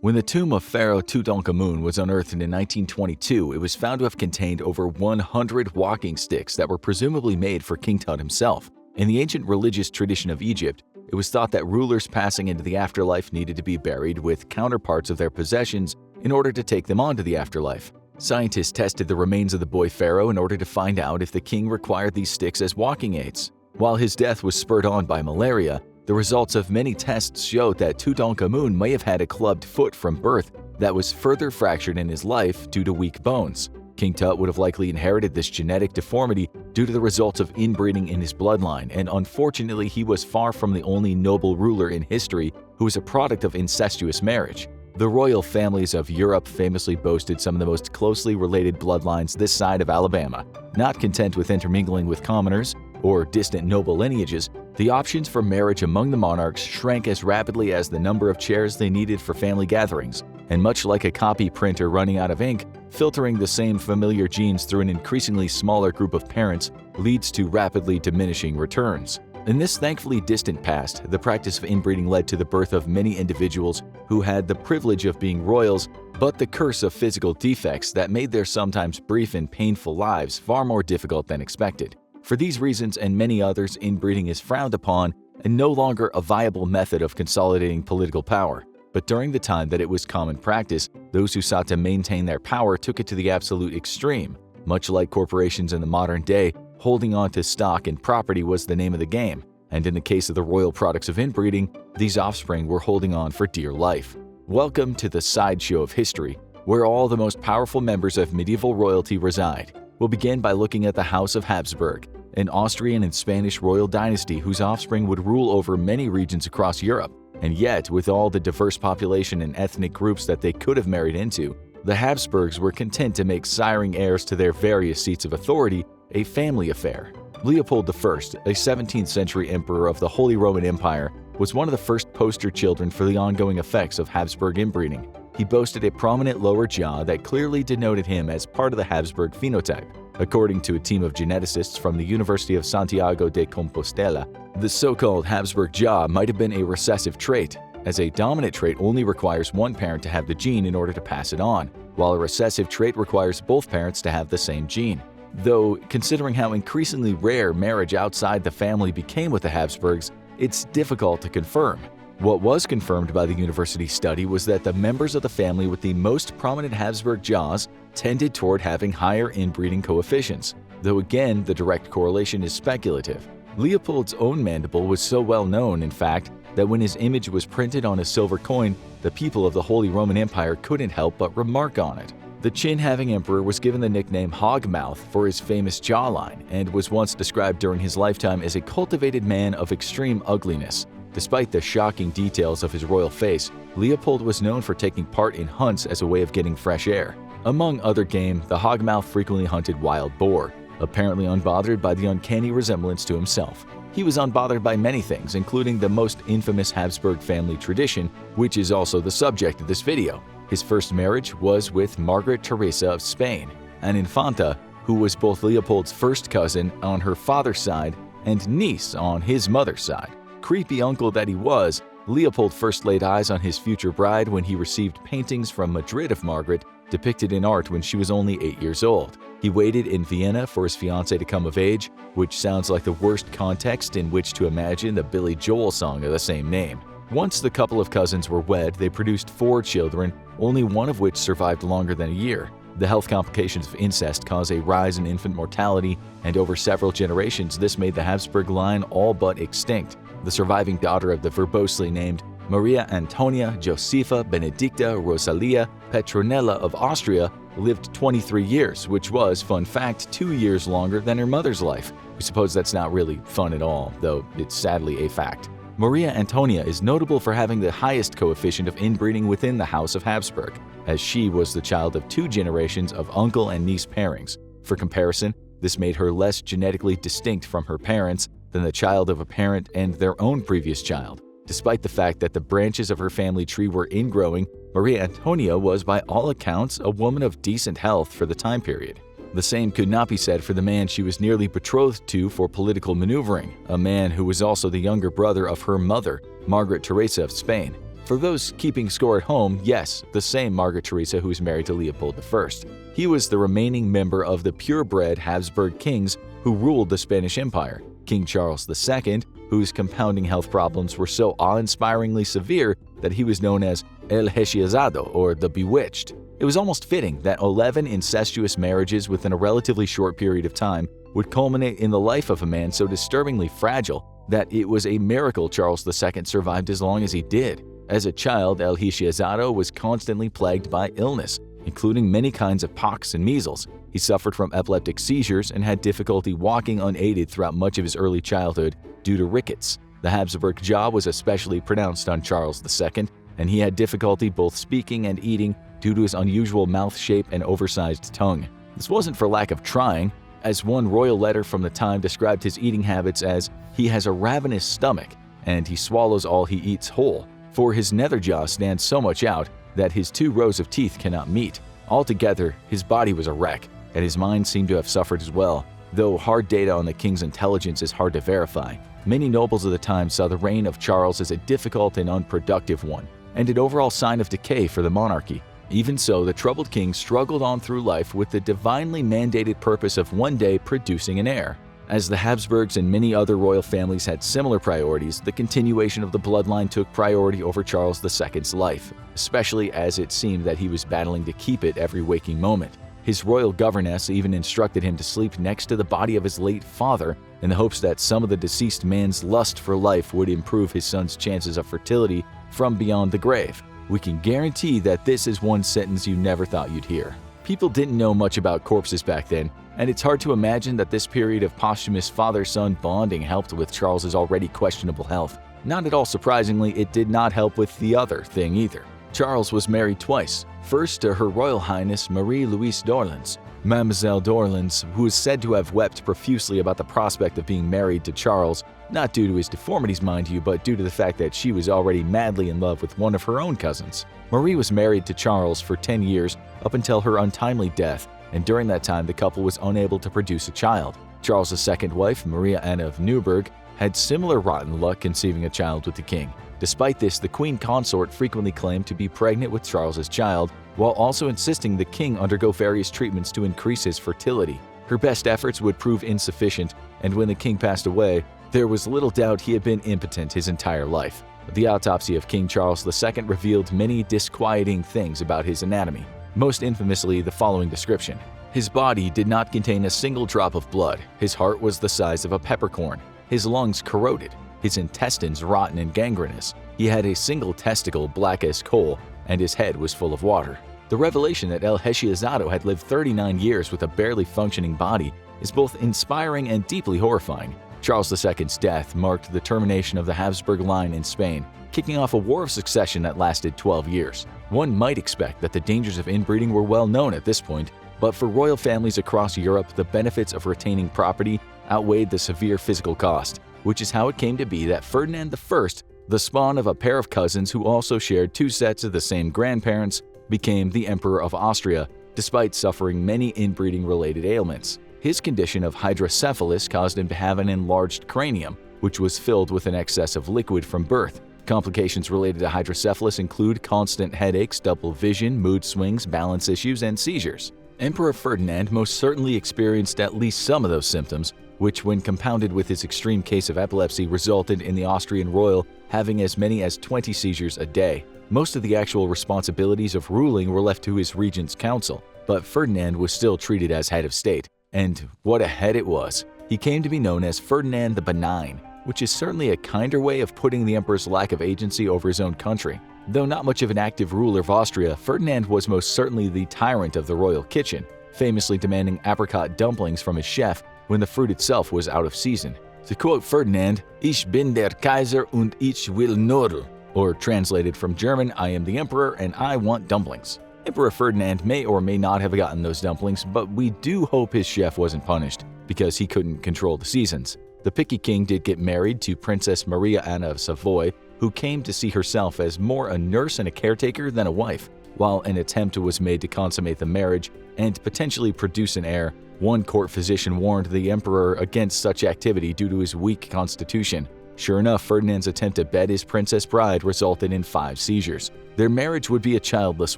When the tomb of Pharaoh Tutankhamun was unearthed in 1922, it was found to have contained over 100 walking sticks that were presumably made for King Tut himself. In the ancient religious tradition of Egypt, it was thought that rulers passing into the afterlife needed to be buried with counterparts of their possessions in order to take them on to the afterlife. Scientists tested the remains of the boy pharaoh in order to find out if the king required these sticks as walking aids. While his death was spurred on by malaria, the results of many tests showed that Tutankhamun may have had a clubbed foot from birth that was further fractured in his life due to weak bones. King Tut would have likely inherited this genetic deformity due to the results of inbreeding in his bloodline, and unfortunately he was far from the only noble ruler in history who was a product of incestuous marriage. The royal families of Europe famously boasted some of the most closely related bloodlines this side of Alabama. Not content with intermingling with commoners or distant noble lineages, the options for marriage among the monarchs shrank as rapidly as the number of chairs they needed for family gatherings, and much like a copy printer running out of ink, filtering the same familiar genes through an increasingly smaller group of parents leads to rapidly diminishing returns. In this thankfully distant past, the practice of inbreeding led to the birth of many individuals who had the privilege of being royals, but the curse of physical defects that made their sometimes brief and painful lives far more difficult than expected. For these reasons and many others, inbreeding is frowned upon and no longer a viable method of consolidating political power. But during the time that it was common practice, those who sought to maintain their power took it to the absolute extreme. Much like corporations in the modern day, holding on to stock and property was the name of the game, and in the case of the royal products of inbreeding, these offspring were holding on for dear life. Welcome to the sideshow of history, where all the most powerful members of medieval royalty reside. We'll begin by looking at the House of Habsburg, an Austrian and Spanish royal dynasty whose offspring would rule over many regions across Europe. And yet, with all the diverse population and ethnic groups that they could have married into, the Habsburgs were content to make siring heirs to their various seats of authority a family affair. Leopold I, a 17th century emperor of the Holy Roman Empire, was one of the first poster children for the ongoing effects of Habsburg inbreeding. He boasted a prominent lower jaw that clearly denoted him as part of the Habsburg phenotype. According to a team of geneticists from the University of Santiago de Compostela, the so-called Habsburg jaw might have been a recessive trait, as a dominant trait only requires one parent to have the gene in order to pass it on, while a recessive trait requires both parents to have the same gene. Though, considering how increasingly rare marriage outside the family became with the Habsburgs, it's difficult to confirm. What was confirmed by the university study was that the members of the family with the most prominent Habsburg jaws tended toward having higher inbreeding coefficients, though again the direct correlation is speculative. Leopold's own mandible was so well known, in fact, that when his image was printed on a silver coin, the people of the Holy Roman Empire couldn't help but remark on it. The chin-having emperor was given the nickname Hogmouth for his famous jawline and was once described during his lifetime as a cultivated man of extreme ugliness. Despite the shocking details of his royal face, Leopold was known for taking part in hunts as a way of getting fresh air. Among other game, the Hogmouth frequently hunted wild boar, apparently unbothered by the uncanny resemblance to himself. He was unbothered by many things, including the most infamous Habsburg family tradition, which is also the subject of this video. His first marriage was with Margaret Teresa of Spain, an infanta who was both Leopold's first cousin on her father's side and niece on his mother's side. Creepy uncle that he was, Leopold first laid eyes on his future bride when he received paintings from Madrid of Margaret depicted in art when she was only 8 years old. He waited in Vienna for his fiancée to come of age, which sounds like the worst context in which to imagine the Billy Joel song of the same name. Once the couple of cousins were wed, they produced 4 children, only one of which survived longer than a year. The health complications of incest cause a rise in infant mortality, and over several generations this made the Habsburg line all but extinct. The surviving daughter of the verbosely named Maria Antonia Josefa Benedicta Rosalia Petronella of Austria lived 23 years, which was, fun fact, 2 years longer than her mother's life. We suppose that's not really fun at all, though it's sadly a fact. Maria Antonia is notable for having the highest coefficient of inbreeding within the House of Habsburg, as she was the child of 2 generations of uncle and niece pairings. For comparison, this made her less genetically distinct from her parents than the child of a parent and their own previous child. Despite the fact that the branches of her family tree were ingrowing, Maria Antonia was by all accounts a woman of decent health for the time period. The same could not be said for the man she was nearly betrothed to for political maneuvering, a man who was also the younger brother of her mother, Margaret Teresa of Spain. For those keeping score at home, yes, the same Margaret Theresa who was married to Leopold I. He was the remaining member of the purebred Habsburg kings who ruled the Spanish Empire. King Charles II, whose compounding health problems were so awe-inspiringly severe that he was known as El Hechizado, or the Bewitched. It was almost fitting that 11 incestuous marriages within a relatively short period of time would culminate in the life of a man so disturbingly fragile that it was a miracle Charles II survived as long as he did. As a child, El Hechizado was constantly plagued by illness, including many kinds of pox and measles. He suffered from epileptic seizures and had difficulty walking unaided throughout much of his early childhood due to rickets. The Habsburg jaw was especially pronounced on Charles II, and he had difficulty both speaking and eating due to his unusual mouth shape and oversized tongue. This wasn't for lack of trying, as one royal letter from the time described his eating habits as, "He has a ravenous stomach, and he swallows all he eats whole, for his nether jaw stands so much out that his 2 rows of teeth cannot meet." Altogether, his body was a wreck, and his mind seemed to have suffered as well. Though hard data on the king's intelligence is hard to verify, many nobles of the time saw the reign of Charles as a difficult and unproductive one, and an overall sign of decay for the monarchy. Even so, the troubled king struggled on through life with the divinely mandated purpose of one day producing an heir. As the Habsburgs and many other royal families had similar priorities, the continuation of the bloodline took priority over Charles II's life, especially as it seemed that he was battling to keep it every waking moment. His royal governess even instructed him to sleep next to the body of his late father in the hopes that some of the deceased man's lust for life would improve his son's chances of fertility from beyond the grave. We can guarantee that this is one sentence you never thought you'd hear. People didn't know much about corpses back then, and it's hard to imagine that this period of posthumous father-son bonding helped with Charles's already questionable health. Not at all surprisingly, it did not help with the other thing either. Charles was married twice, first to Her Royal Highness Marie-Louise d'Orleans. Mademoiselle d'Orleans, who is said to have wept profusely about the prospect of being married to Charles, not due to his deformities mind you, but due to the fact that she was already madly in love with one of her own cousins. Marie was married to Charles for 10 years up until her untimely death, and during that time the couple was unable to produce a child. Charles' second wife, Maria Anna of Neuburg, had similar rotten luck conceiving a child with the king. Despite this, the queen consort frequently claimed to be pregnant with Charles' child, while also insisting the king undergo various treatments to increase his fertility. Her best efforts would prove insufficient, and when the king passed away, there was little doubt he had been impotent his entire life. The autopsy of King Charles II revealed many disquieting things about his anatomy, most infamously the following description. His body did not contain a single drop of blood, his heart was the size of a peppercorn, his lungs corroded, his intestines rotten and gangrenous, he had a single testicle black as coal, and his head was full of water. The revelation that El Hechizado had lived 39 years with a barely functioning body is both inspiring and deeply horrifying. Charles II's death marked the termination of the Habsburg line in Spain, kicking off a war of succession that lasted 12 years. One might expect that the dangers of inbreeding were well known at this point, but for royal families across Europe, the benefits of retaining property outweighed the severe physical cost, which is how it came to be that Ferdinand I, the spawn of a pair of cousins who also shared 2 sets of the same grandparents, became the Emperor of Austria, despite suffering many inbreeding-related ailments. His condition of hydrocephalus caused him to have an enlarged cranium, which was filled with an excess of liquid from birth. Complications related to hydrocephalus include constant headaches, double vision, mood swings, balance issues, and seizures. Emperor Ferdinand most certainly experienced at least some of those symptoms, which when compounded with his extreme case of epilepsy resulted in the Austrian royal having as many as 20 seizures a day. Most of the actual responsibilities of ruling were left to his regent's council, but Ferdinand was still treated as head of state. And what a head it was! He came to be known as Ferdinand the Benign, which is certainly a kinder way of putting the emperor's lack of agency over his own country. Though not much of an active ruler of Austria, Ferdinand was most certainly the tyrant of the royal kitchen, famously demanding apricot dumplings from his chef when the fruit itself was out of season. To quote Ferdinand, "Ich bin der Kaiser und ich will Nudeln," or translated from German, "I am the emperor and I want dumplings." Emperor Ferdinand may or may not have gotten those dumplings, but we do hope his chef wasn't punished, because he couldn't control the seasons. The picky king did get married to Princess Maria Anna of Savoy, who came to see herself as more a nurse and a caretaker than a wife. While an attempt was made to consummate the marriage and potentially produce an heir, one court physician warned the emperor against such activity due to his weak constitution. Sure enough, Ferdinand's attempt to bed his princess bride resulted in 5 seizures. Their marriage would be a childless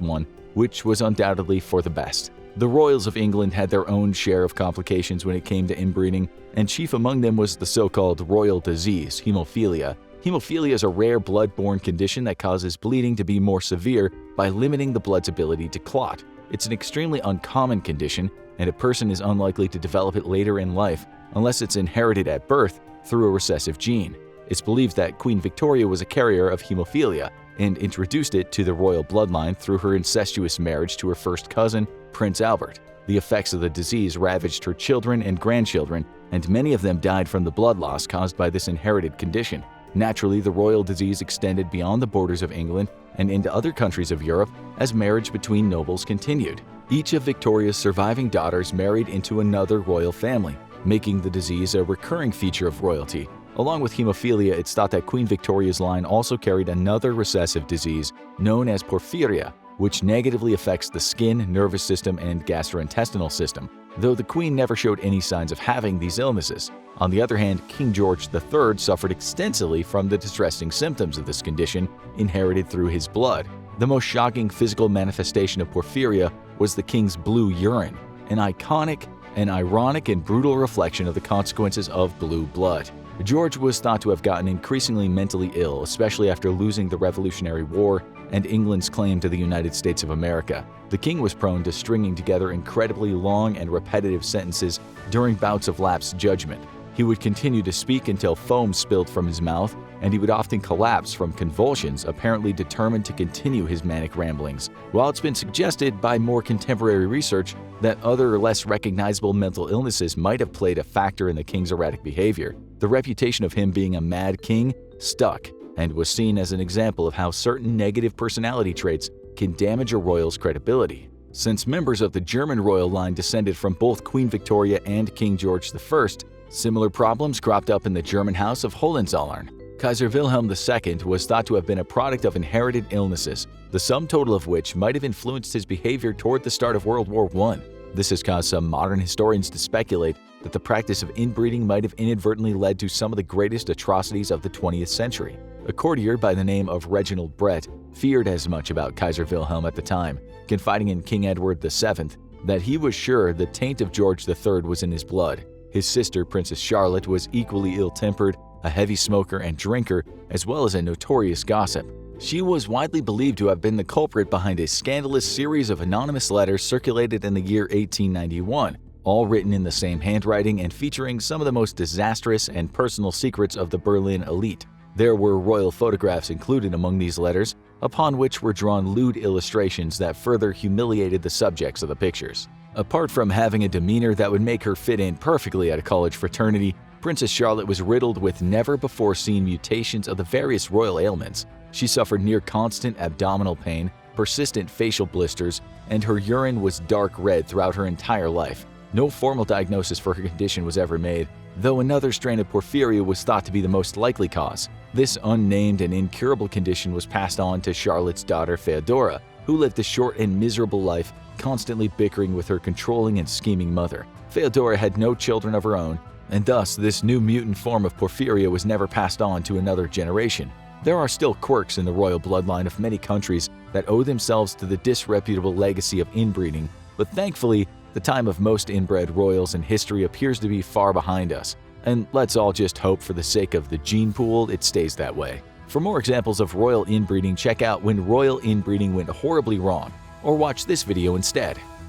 one, which was undoubtedly for the best. The royals of England had their own share of complications when it came to inbreeding, and chief among them was the so-called royal disease, hemophilia. Hemophilia is a rare blood-borne condition that causes bleeding to be more severe by limiting the blood's ability to clot. It's an extremely uncommon condition, and a person is unlikely to develop it later in life unless it's inherited at birth through a recessive gene. It's believed that Queen Victoria was a carrier of hemophilia and introduced it to the royal bloodline through her incestuous marriage to her first cousin, Prince Albert. The effects of the disease ravaged her children and grandchildren, and many of them died from the blood loss caused by this inherited condition. Naturally, the royal disease extended beyond the borders of England and into other countries of Europe as marriage between nobles continued. Each of Victoria's surviving daughters married into another royal family, making the disease a recurring feature of royalty. Along with hemophilia, it's thought that Queen Victoria's line also carried another recessive disease known as porphyria, which negatively affects the skin, nervous system, and gastrointestinal system, though the Queen never showed any signs of having these illnesses. On the other hand, King George III suffered extensively from the distressing symptoms of this condition inherited through his blood. The most shocking physical manifestation of porphyria was the king's blue urine, an iconic, ironic, and brutal reflection of the consequences of blue blood. George was thought to have gotten increasingly mentally ill, especially after losing the Revolutionary War and England's claim to the United States of America. The king was prone to stringing together incredibly long and repetitive sentences during bouts of lapsed judgment. He would continue to speak until foam spilled from his mouth, and he would often collapse from convulsions, apparently determined to continue his manic ramblings. While it's been suggested by more contemporary research that other less recognizable mental illnesses might have played a factor in the king's erratic behavior, the reputation of him being a mad king stuck and was seen as an example of how certain negative personality traits can damage a royal's credibility. Since members of the German royal line descended from both Queen Victoria and King George I, similar problems cropped up in the German house of Hohenzollern. Kaiser Wilhelm II was thought to have been a product of inherited illnesses, the sum total of which might have influenced his behavior toward the start of World War I. This has caused some modern historians to speculate that the practice of inbreeding might have inadvertently led to some of the greatest atrocities of the 20th century. A courtier by the name of Reginald Brett feared as much about Kaiser Wilhelm at the time, confiding in King Edward VII that he was sure the taint of George III was in his blood. His sister, Princess Charlotte, was equally ill-tempered, a heavy smoker and drinker, as well as a notorious gossip. She was widely believed to have been the culprit behind a scandalous series of anonymous letters circulated in the year 1891, all written in the same handwriting and featuring some of the most disastrous and personal secrets of the Berlin elite. There were royal photographs included among these letters, upon which were drawn lewd illustrations that further humiliated the subjects of the pictures. Apart from having a demeanor that would make her fit in perfectly at a college fraternity, Princess Charlotte was riddled with never-before-seen mutations of the various royal ailments. She suffered near-constant abdominal pain, persistent facial blisters, and her urine was dark red throughout her entire life. No formal diagnosis for her condition was ever made, though another strain of porphyria was thought to be the most likely cause. This unnamed and incurable condition was passed on to Charlotte's daughter Feodora, who lived a short and miserable life, constantly bickering with her controlling and scheming mother. Feodora had no children of her own, and thus this new mutant form of porphyria was never passed on to another generation. There are still quirks in the royal bloodline of many countries that owe themselves to the disreputable legacy of inbreeding, but thankfully, the time of most inbred royals in history appears to be far behind us, and let's all just hope for the sake of the gene pool it stays that way. For more examples of royal inbreeding, check out When Royal Inbreeding Went Horribly Wrong, or watch this video instead.